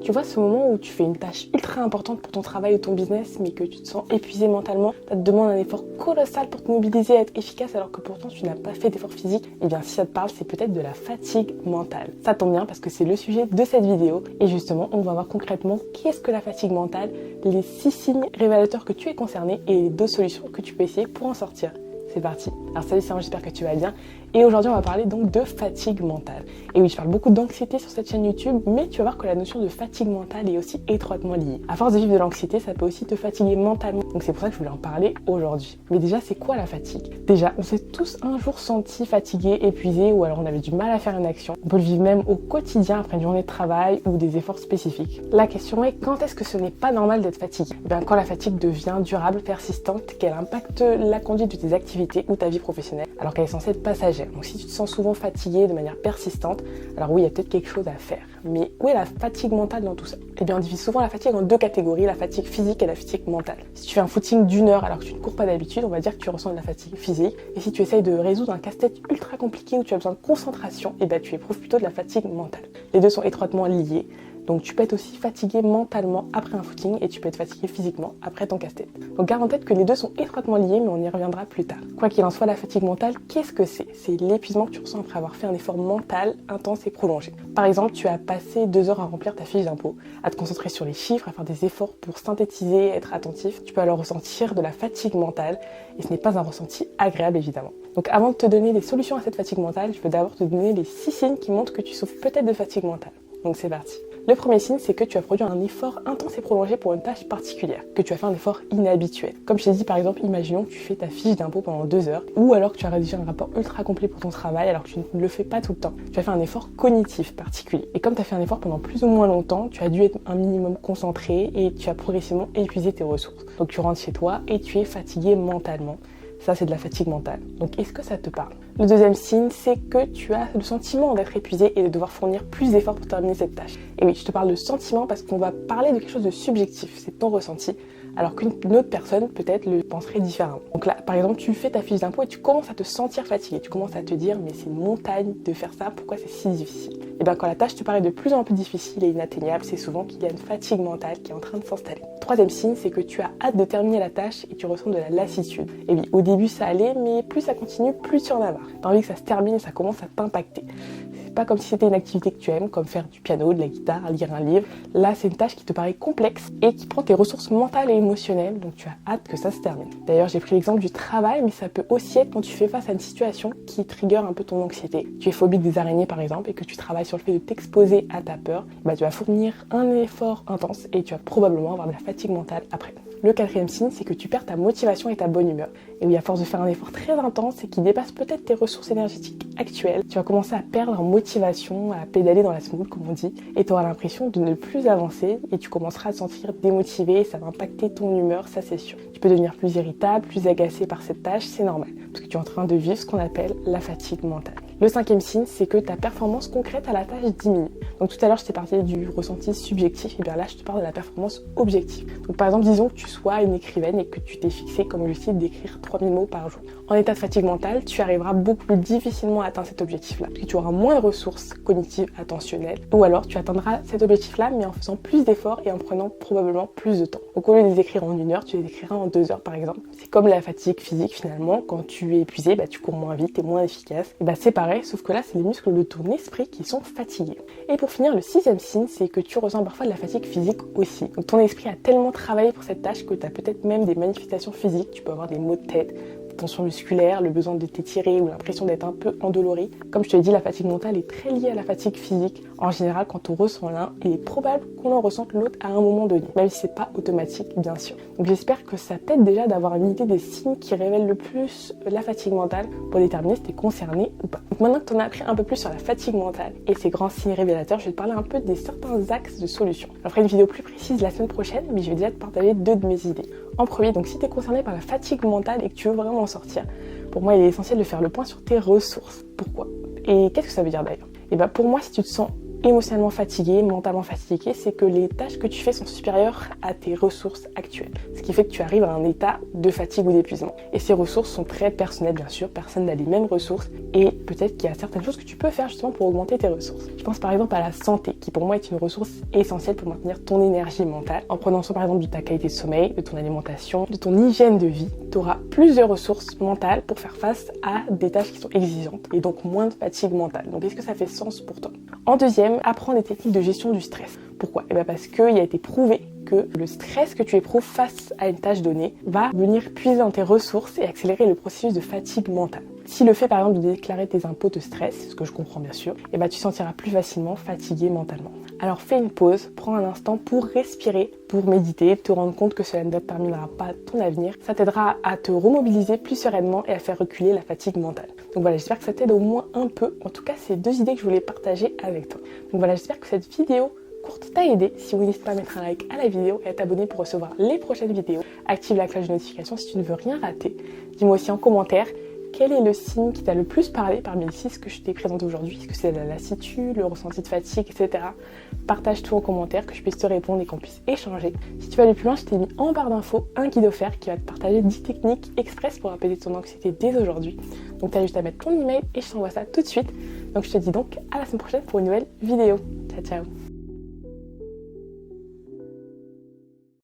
Tu vois ce moment où tu fais une tâche ultra importante pour ton travail ou ton business, mais que tu te sens épuisé mentalement, ça te demande un effort colossal pour te mobiliser à être efficace alors que pourtant tu n'as pas fait d'effort physique. Eh bien si ça te parle, c'est peut-être de la fatigue mentale. Ça tombe bien parce que c'est le sujet de cette vidéo et justement on va voir concrètement qu'est-ce que la fatigue mentale, les 6 signes révélateurs que tu es concerné et les 2 solutions que tu peux essayer pour en sortir. C'est parti. Alors salut, c'est moi, j'espère que tu vas bien. Et aujourd'hui, on va parler donc de fatigue mentale. Et oui, je parle beaucoup d'anxiété sur cette chaîne YouTube, mais tu vas voir que la notion de fatigue mentale est aussi étroitement liée. À force de vivre de l'anxiété, ça peut aussi te fatiguer mentalement. Donc c'est pour ça que je voulais en parler aujourd'hui. Mais déjà, c'est quoi la fatigue? Déjà, on s'est tous un jour sentis fatigués, épuisés, ou alors on avait du mal à faire une action. On peut le vivre même au quotidien après une journée de travail ou des efforts spécifiques. La question est, quand est-ce que ce n'est pas normal d'être fatigué? Eh bien, quand la fatigue devient durable, persistante, qu'elle impacte la conduite de tes activités ou ta vie professionnelle, alors qu'elle est censée être passagère. Donc si tu te sens souvent fatigué de manière persistante, alors oui, il y a peut-être quelque chose à faire. Mais où est la fatigue mentale dans tout ça? Eh bien, on divise souvent la fatigue en 2 catégories, la fatigue physique et la fatigue mentale. Si tu fais un footing d'1 heure alors que tu ne cours pas d'habitude, on va dire que tu ressens de la fatigue physique. Et si tu essayes de résoudre un casse-tête ultra compliqué où tu as besoin de concentration, eh bien, tu éprouves plutôt de la fatigue mentale. Les deux sont étroitement liés. Donc tu peux être aussi fatigué mentalement après un footing et tu peux être fatigué physiquement après ton casse-tête. Donc garde en tête que les deux sont étroitement liés, mais on y reviendra plus tard. Quoi qu'il en soit, la fatigue mentale, qu'est-ce que c'est? C'est l'épuisement que tu ressens après avoir fait un effort mental intense et prolongé. Par exemple, tu as passé 2 heures à remplir ta fiche d'impôt, à te concentrer sur les chiffres, à faire des efforts pour synthétiser, être attentif. Tu peux alors ressentir de la fatigue mentale et ce n'est pas un ressenti agréable évidemment. Donc avant de te donner des solutions à cette fatigue mentale, je veux d'abord te donner les 6 signes qui montrent que tu souffres peut-être de fatigue mentale. Donc c'est parti. Le premier signe, c'est que tu as produit un effort intense et prolongé pour une tâche particulière, que tu as fait un effort inhabituel. Comme je t'ai dit, par exemple, imaginons que tu fais ta fiche d'impôt pendant 2 heures, ou alors que tu as rédigé un rapport ultra complet pour ton travail alors que tu ne le fais pas tout le temps. Tu as fait un effort cognitif particulier. Et comme tu as fait un effort pendant plus ou moins longtemps, tu as dû être un minimum concentré et tu as progressivement épuisé tes ressources. Donc tu rentres chez toi et tu es fatigué mentalement. Ça, c'est de la fatigue mentale. Donc, est-ce que ça te parle? Le deuxième signe, c'est que tu as le sentiment d'être épuisé et de devoir fournir plus d'efforts pour terminer cette tâche. Et oui, je te parle de sentiment parce qu'on va parler de quelque chose de subjectif. C'est ton ressenti. Alors qu'une autre personne, peut-être, le penserait différemment. Donc là, par exemple, tu fais ta fiche d'impôt et tu commences à te sentir fatigué. Tu commences à te dire, mais c'est une montagne de faire ça, pourquoi c'est si difficile? Et bien, quand la tâche te paraît de plus en plus difficile et inatteignable, c'est souvent qu'il y a une fatigue mentale qui est en train de s'installer. Troisième signe, c'est que tu as hâte de terminer la tâche et tu ressens de la lassitude. Et oui, au début ça allait, mais plus ça continue, plus tu en as marre. T'as envie que ça se termine et ça commence à t'impacter. C'est pas comme si c'était une activité que tu aimes, comme faire du piano, de la guitare, lire un livre. Là, c'est une tâche qui te paraît complexe et qui prend tes ressources mentales et émotionnelles, donc tu as hâte que ça se termine. D'ailleurs, j'ai pris l'exemple du travail, mais ça peut aussi être quand tu fais face à une situation qui trigger un peu ton anxiété. Tu es phobique des araignées par exemple et que tu travailles sur le fait de t'exposer à ta peur, bah, tu vas fournir un effort intense et tu vas probablement avoir de la fatigue mentale après. Le quatrième signe, c'est que tu perds ta motivation et ta bonne humeur. Et oui, à force de faire un effort très intense et qui dépasse peut-être tes ressources énergétiques actuelles, tu vas commencer à perdre en motivation, à pédaler dans la semoule, comme on dit, et tu auras l'impression de ne plus avancer et tu commenceras à te sentir démotivé et ça va impacter ton humeur, ça c'est sûr. Tu peux devenir plus irritable, plus agacé par cette tâche, c'est normal, parce que tu es en train de vivre ce qu'on appelle la fatigue mentale. Le cinquième signe, c'est que ta performance concrète à la tâche diminue. Donc tout à l'heure, je t'ai parlé du ressenti subjectif, et bien là, je te parle de la performance objective. Donc par exemple, disons que tu sois une écrivaine et que tu t'es fixé comme objectif d'écrire 3000 mots par jour. En état de fatigue mentale, tu arriveras beaucoup plus difficilement à atteindre cet objectif-là, parce que tu auras moins de ressources cognitives, attentionnelles, ou alors tu atteindras cet objectif-là, mais en faisant plus d'efforts et en prenant probablement plus de temps. Donc au lieu de les écrire en 1 heure, tu les écriras en 2 heures par exemple. C'est comme la fatigue physique finalement, quand tu es épuisé, bah, tu cours moins vite, tu es moins efficace. Et bah, c'est pareil, sauf que là, c'est les muscles de ton esprit qui sont fatigués. Et pour finir, le sixième signe, c'est que tu ressens parfois de la fatigue physique aussi. Donc ton esprit a tellement travaillé pour cette tâche que tu as peut-être même des manifestations physiques, tu peux avoir des maux de tête, tension musculaire, le besoin de t'étirer ou l'impression d'être un peu endolori. Comme je te l'ai dit, la fatigue mentale est très liée à la fatigue physique. En général, quand on ressent l'un, il est probable qu'on en ressente l'autre à un moment donné, même si c'est pas automatique, bien sûr. Donc j'espère que ça t'aide déjà d'avoir une idée des signes qui révèlent le plus la fatigue mentale pour déterminer si t'es concerné ou pas. Donc maintenant que t'en as appris un peu plus sur la fatigue mentale et ses grands signes révélateurs, je vais te parler un peu des certains axes de solutions. Je ferai une vidéo plus précise la semaine prochaine, mais je vais déjà te partager 2 de mes idées. En premier, donc si t'es concerné par la fatigue mentale et que tu veux vraiment en sortir, pour moi il est essentiel de faire le point sur tes ressources. Pourquoi? Et qu'est-ce que ça veut dire d'ailleurs? Et bah pour moi, si tu te sens émotionnellement fatigué, mentalement fatigué, c'est que les tâches que tu fais sont supérieures à tes ressources actuelles. Ce qui fait que tu arrives à un état de fatigue ou d'épuisement. Et ces ressources sont très personnelles, bien sûr. Personne n'a les mêmes ressources. Et peut-être qu'il y a certaines choses que tu peux faire justement pour augmenter tes ressources. Je pense par exemple à la santé, qui pour moi est une ressource essentielle pour maintenir ton énergie mentale. En prenant soin par exemple de ta qualité de sommeil, de ton alimentation, de ton hygiène de vie, tu auras plusieurs ressources mentales pour faire face à des tâches qui sont exigeantes et donc moins de fatigue mentale. Donc est-ce que ça fait sens pour toi? En deuxième, apprends des techniques de gestion du stress. Pourquoi? Parce qu'il a été prouvé que le stress que tu éprouves face à une tâche donnée va venir puiser dans tes ressources et accélérer le processus de fatigue mentale. Si le fait par exemple de déclarer tes impôts te stresse, ce que je comprends bien sûr, tu sentiras plus facilement fatigué mentalement. Alors fais une pause, prends un instant pour respirer, pour méditer, te rendre compte que cela ne déterminera pas ton avenir. Ça t'aidera à te remobiliser plus sereinement et à faire reculer la fatigue mentale. Donc voilà, j'espère que ça t'aide au moins un peu. En tout cas, c'est 2 idées que je voulais partager avec toi. Donc voilà, j'espère que cette vidéo courte t'a aidé. Si oui, n'hésite pas à mettre un like à la vidéo et à t'abonner pour recevoir les prochaines vidéos. Active la cloche de notification si tu ne veux rien rater. Dis-moi aussi en commentaire quel est le signe qui t'a le plus parlé parmi les 6 que je t'ai présenté aujourd'hui. Est-ce que c'est la lassitude, le ressenti de fatigue, etc. Partage tout en commentaire, que je puisse te répondre et qu'on puisse échanger. Si tu veux aller plus loin, je t'ai mis en barre d'infos un guide offert qui va te partager 10 techniques express pour apaiser ton anxiété dès aujourd'hui. Donc t'as juste à mettre ton email et je t'envoie ça tout de suite. Donc je te dis donc à la semaine prochaine pour une nouvelle vidéo. Ciao ciao.